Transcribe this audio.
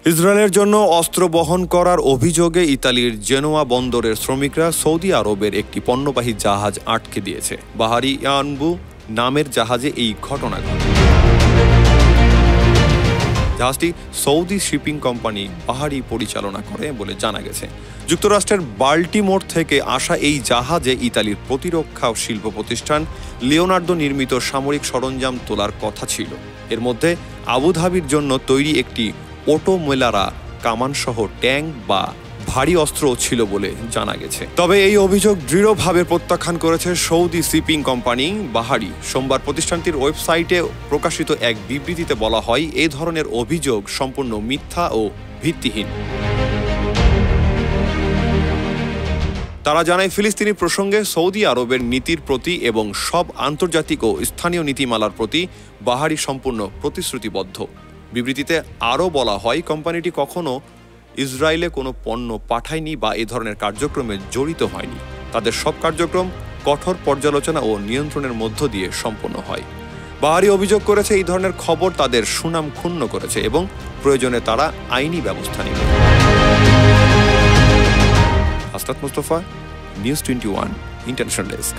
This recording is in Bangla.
ইসরায়েলের জন্য অস্ত্র বহন করার অভিযোগে ইতালির জেনোয়া বন্দরের শ্রমিকরা সৌদি আরবের একটি পণ্যবাহী জাহাজ আটকে দিয়েছে। বাহারি ইয়ানবু নামের জাহাজে এই ঘটনা ঘটে। জাহাজটি সৌদি শিপিং কোম্পানি বাহারি পরিচালনা করে বলে জানা গেছে। যুক্তরাষ্ট্রের বাল্টিমোর থেকে আসা এই জাহাজে ইতালির প্রতিরক্ষা ও শিল্প প্রতিষ্ঠান লিওনার্দো নির্মিত সামরিক সরঞ্জাম তোলার কথা ছিল। এর মধ্যে আবুধাবির জন্য তৈরি একটি ওটোমেলারা কামানসহ ট্যাঙ্ক বা ভারী অস্ত্র ছিল বলে জানা গেছে। তবে এই অভিযোগ দৃঢ়ভাবে প্রত্যাখ্যান করেছে সৌদি শিপিং কোম্পানি বাহারি। সোমবার প্রতিষ্ঠানটির ওয়েবসাইটে প্রকাশিত এক বিবৃতিতে বলা হয়, এই ধরনের অভিযোগ সম্পূর্ণ মিথ্যা ও ভিত্তিহীন। তারা জানায়, ফিলিস্তিনি প্রসঙ্গে সৌদি আরবের নীতির প্রতি এবং সব আন্তর্জাতিক ও স্থানীয় নীতিমালার প্রতি বাহারি সম্পূর্ণ প্রতিশ্রুতিবদ্ধ। বিবৃতিতে আরও বলা হয়, কোম্পানিটি কখনো ইসরায়েলে কোনো পণ্য পাঠায়নি বা এ ধরনের কার্যক্রমে জড়িত হয়নি। তাদের সব কার্যক্রম কঠোর পর্যালোচনা ও নিয়ন্ত্রণের মধ্য দিয়ে সম্পন্ন হয়। বাহারি অভিযোগ করেছে, এই ধরনের খবর তাদের সুনাম ক্ষুণ্ণ করেছে এবং প্রয়োজনে তারা আইনি ব্যবস্থা নেবে। আসরাত মুস্তফা, নিউজ 21 ইন্টারন্যাশনাল ডেস্ক।